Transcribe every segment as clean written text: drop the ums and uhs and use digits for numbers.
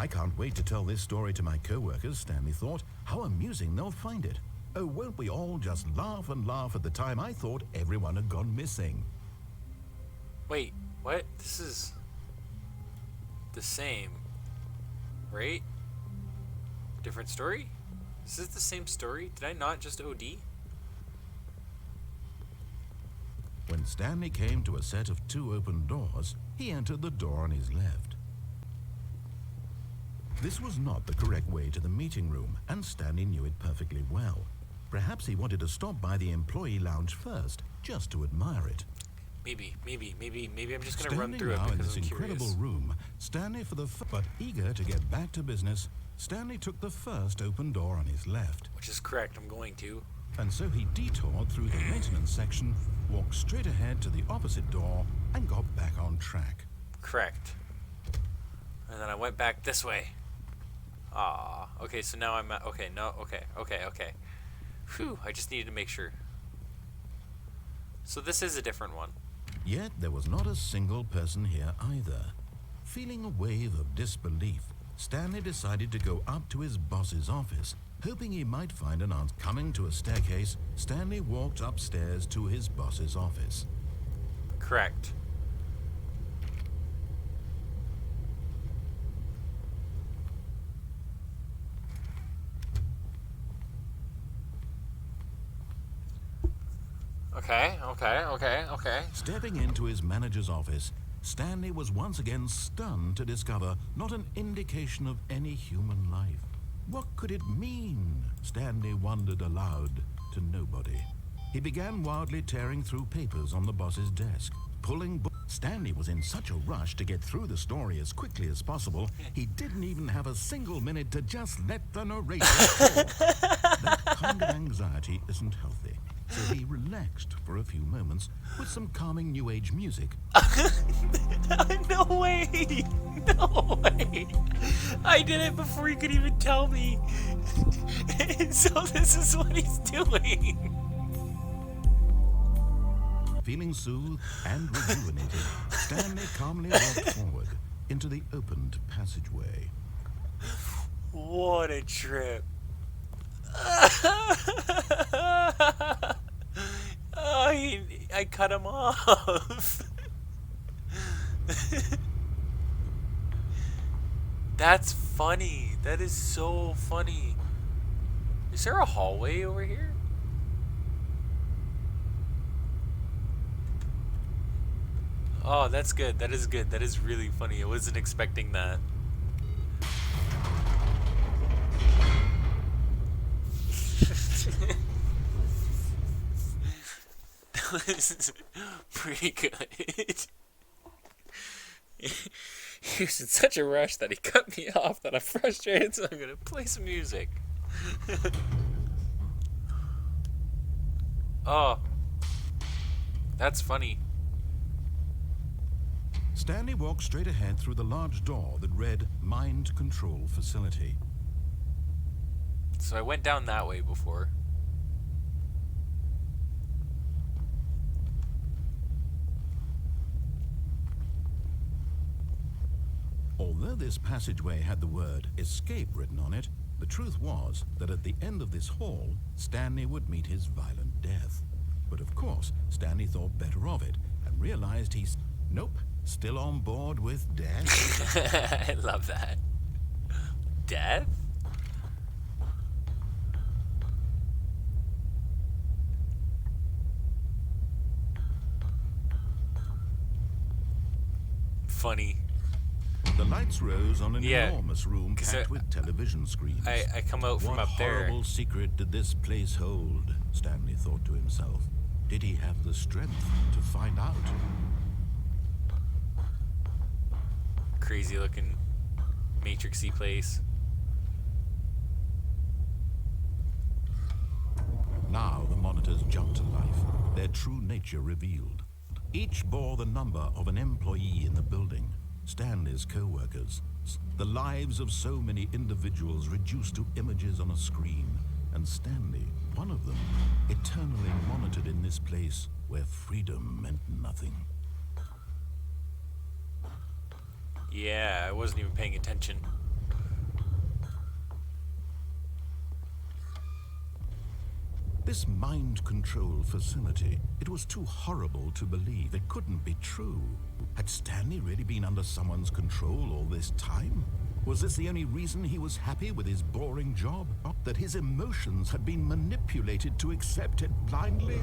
I can't wait to tell this story to my co-workers, Stanley thought. How amusing they'll find it. Oh, won't we all just laugh and laugh at the time I thought everyone had gone missing. Wait, what? This is the same, right? Different story? Is this the same story? Did I not just OD? When Stanley came to a set of 2 open doors, he entered the door on his left. This was not the correct way to the meeting room, and Stanley knew it perfectly well. Perhaps he wanted to stop by the employee lounge first, just to admire it. Maybe I'm just gonna run through it now in because this I'm incredible curious. room, Stanley but eager to get back to business, Stanley took the first open door on his left. Which is correct, I'm going to. And so he detoured through the maintenance section, walked straight ahead to the opposite door, and got back on track. Correct. And then I went back this way. Ah, okay, so now I'm at, okay, okay. Phew, I just needed to make sure. So this is a different one. Yet there was not a single person here either. Feeling a wave of disbelief, Stanley decided to go up to his boss's office, hoping he might find an answer. Coming to a staircase, Stanley walked upstairs to his boss's office. Correct. Okay. Stepping into his manager's office, Stanley was once again stunned to discover not an indication of any human life. What could it mean? Stanley wondered aloud to nobody. He began wildly tearing through papers on the boss's desk, pulling Stanley was in such a rush to get through the story as quickly as possible, he didn't even have a single minute to just let the narrator talk. That kind of anxiety isn't healthy, so he relaxed for a few moments with some calming New Age music. No way! No way! I did it before he could even tell me. So this is what he's doing. Feeling soothed and rejuvenated, Stanley calmly walked forward into the opened passageway. What a trip. I cut him off. That's funny. That is so funny. Is there a hallway over here? Oh, that's good. That is good. That is really funny. I wasn't expecting that. That was pretty good. He was in such a rush that he cut me off that I'm frustrated, so I'm gonna play some music. Oh, that's funny. Stanley walked straight ahead through the large door that read Mind Control Facility. So I went down that way before. Although this passageway had the word escape written on it, the truth was that at the end of this hall, Stanley would meet his violent death. But of course, Stanley thought better of it and realized he's... Nope, still on board with death. I love that. Death? Funny. The lights rose on an Yeah, enormous room 'cause packed with television screens. I come out from What up there. horrible secret did this place hold? Stanley thought to himself. Did he have the strength to find out? Crazy looking matrixy place. Now the monitors jumped to life, their true nature revealed. Each bore the number of an employee in the building, Stanley's co-workers. The lives of so many individuals reduced to images on a screen, and Stanley, one of them, eternally monitored in this place where freedom meant nothing. Yeah, I wasn't even paying attention. This mind control facility, it was too horrible to believe. It couldn't be true. Had Stanley really been under someone's control all this time? Was this the only reason he was happy with his boring job? That his emotions had been manipulated to accept it blindly?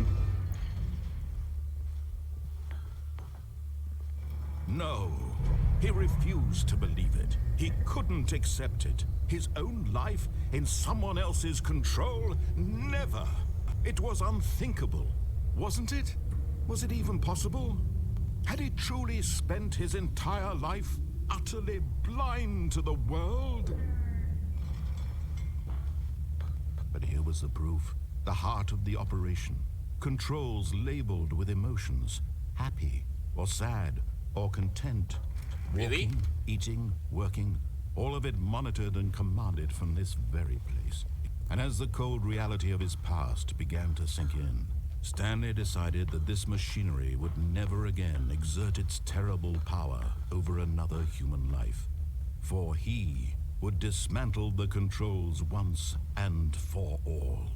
No, he refused to believe it. He couldn't accept it. His own life in someone else's control? Never. It was unthinkable, wasn't it? Was it even possible? Had he truly spent his entire life utterly blind to the world? But here was the proof. The heart of the operation. Controls labeled with emotions. Happy or sad or content. Really? Walking, eating, working, all of it monitored and commanded from this very place. And as the cold reality of his past began to sink in, Stanley decided that this machinery would never again exert its terrible power over another human life. For he would dismantle the controls once and for all.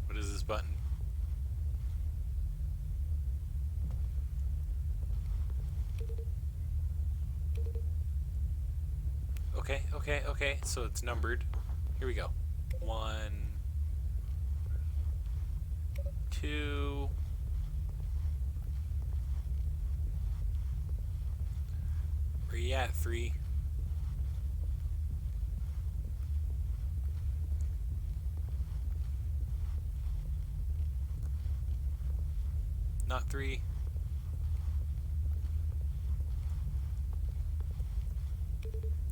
What is this button? Okay. So it's numbered. Here we go. 1, 2. Where you at? 3. Not 3.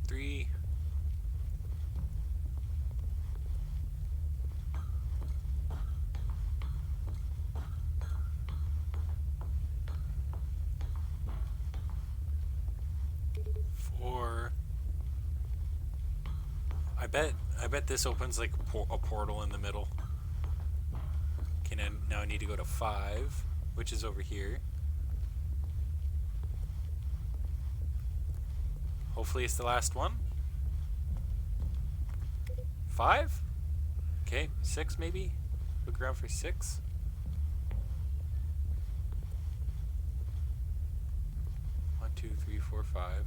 3. 4. I bet this opens like a portal in the middle. Okay, now I need to go to 5, which is over here. Hopefully it's the last one. 5? Okay, 6 maybe? Look around for 6. One, 2, 3, 4, 5.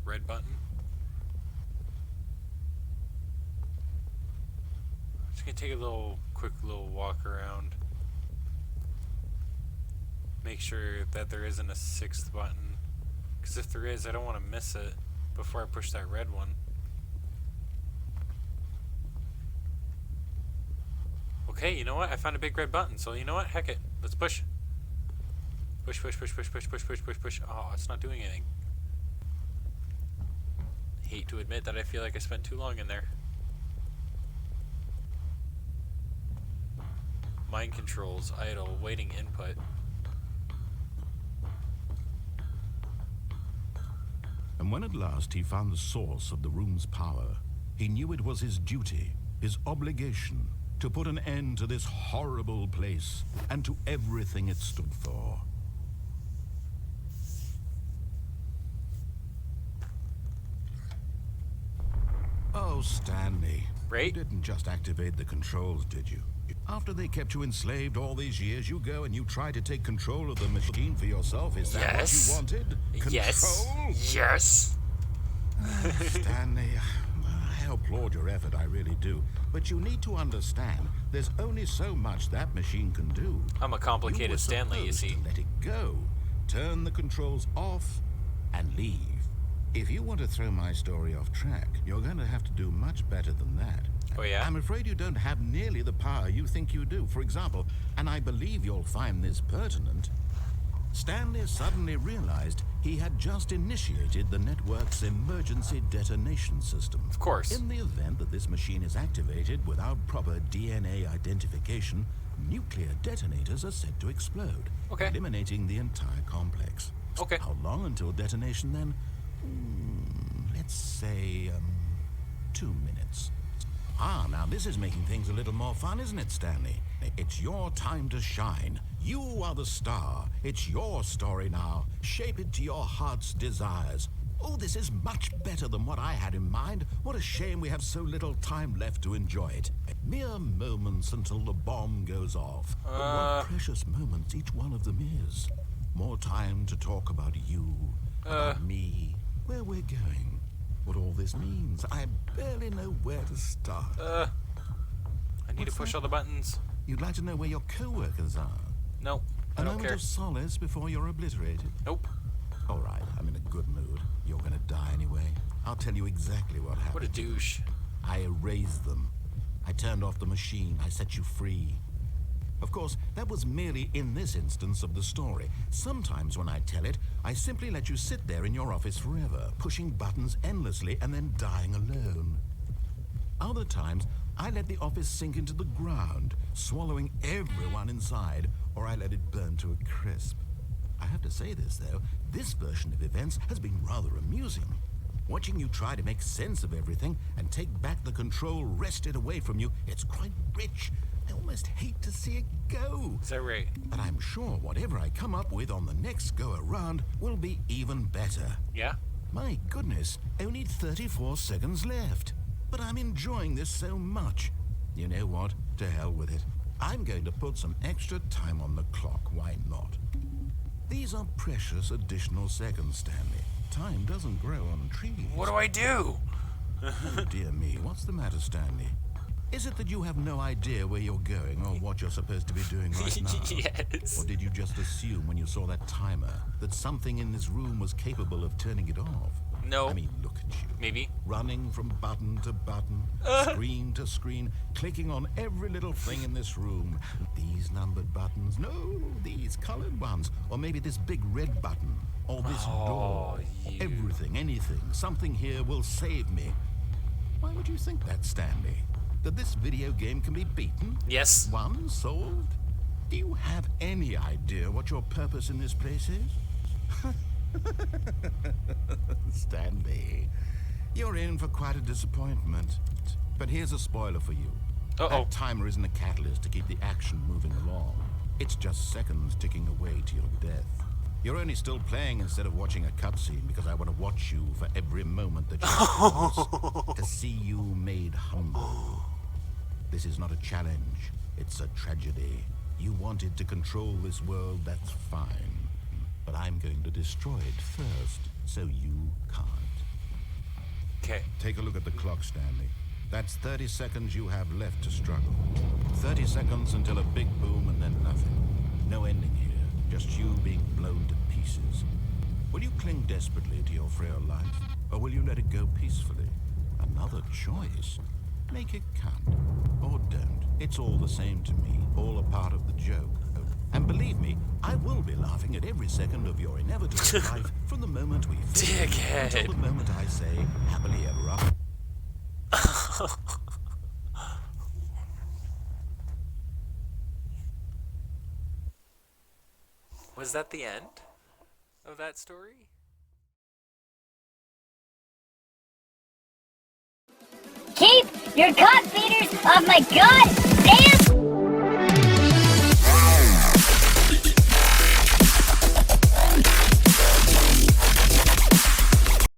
Red button. I'm just gonna take a quick little walk around. Make sure that there isn't a 6th button. Because if there is, I don't want to miss it before I push that red one. Okay, you know what? I found a big red button, so you know what? Heck it. Let's push. Push. Oh, it's not doing anything. Hate to admit that I feel like I spent too long in there. Mind controls, idle, waiting input. And when at last he found the source of the room's power, he knew it was his duty, his obligation, to put an end to this horrible place and to everything it stood for. Oh, Stanley. Right? You didn't just activate the controls, did you? After they kept you enslaved all these years, you go and you try to take control of the machine for yourself. Is that what you wanted? Control? Yes. Stanley, I applaud your effort, I really do. But you need to understand, there's only so much that machine can do. I'm a complicated Stanley, you see. To let it go, turn the controls off, and leave. If you want to throw my story off track, you're going to have to do much better than that. Oh, yeah? I'm afraid you don't have nearly the power you think you do. For example, and I believe you'll find this pertinent, Stanley suddenly realized he had just initiated the network's emergency detonation system. Of course. In the event that this machine is activated without proper DNA identification, nuclear detonators are said to explode, eliminating the entire complex. Okay. How long until detonation then? Let's say 2 minutes. Ah, now this is making things a little more fun, isn't it, Stanley? It's your time to shine. You are the star. It's your story now. Shape it to your heart's desires. Oh, this is much better than what I had in mind. What a shame we have so little time left to enjoy it. Mere moments until the bomb goes off. But what precious moments each one of them is. More time to talk about you, about me, where we're going, what all this means. I barely know where to start. I need to push all the buttons. You'd like to know where your co-workers are? Nope, I A don't moment care. of solace before you're obliterated? Nope. All right, I'm in a good mood. You're gonna die anyway. I'll tell you exactly what happened. What a douche. I erased them. I turned off the machine. I set you free. Of course, that was merely in this instance of the story. Sometimes when I tell it, I simply let you sit there in your office forever, pushing buttons endlessly and then dying alone. Other times, I let the office sink into the ground, swallowing everyone inside, or I let it burn to a crisp. I have to say this, though, this version of events has been rather amusing. Watching you try to make sense of everything and take back the control wrested away from you, it's quite rich. I almost hate to see it go. Is that right? But I'm sure whatever I come up with on the next go-around will be even better. Yeah? My goodness, only 34 seconds left. But I'm enjoying this so much. You know what? To hell with it. I'm going to put some extra time on the clock. Why not? These are precious additional seconds, Stanley. Time doesn't grow on trees. What do I do? Oh, dear me. What's the matter, Stanley? Is it that you have no idea where you're going or what you're supposed to be doing right now? Yes. Or did you just assume when you saw that timer that something in this room was capable of turning it off? No. I mean, look at you. Maybe. Running from button to button, screen to screen, clicking on every little thing in this room. These numbered buttons, no, these colored ones. Or maybe this big red button, or this door. you. Everything, anything, something here will save me. Why would you think that, Stanley? That this video game can be beaten? Yes. Won? Solved? Do you have any idea what your purpose in this place is? Stanley, you're in for quite a disappointment. But here's a spoiler for you. That timer isn't a catalyst to keep the action moving along. It's just seconds ticking away to your death. You're only still playing instead of watching a cutscene because I want to watch you for every moment that you choose, to see you made humble. This is not a challenge. It's a tragedy. You wanted to control this world, that's fine. But I'm going to destroy it first, so you can't. Okay. Take a look at the clock, Stanley. That's 30 seconds you have left to struggle. 30 seconds until a big boom and then nothing. No ending here, just you being blown to pieces. Will you cling desperately to your frail life, or will you let it go peacefully? Another choice. Make it count, or don't. It's all the same to me, all a part of the joke. And believe me, I will be laughing at every second of your inevitable life from the moment we finish until the moment I say, happily ever after. Was that the end of that story? Keep your cock beaters off my goddamn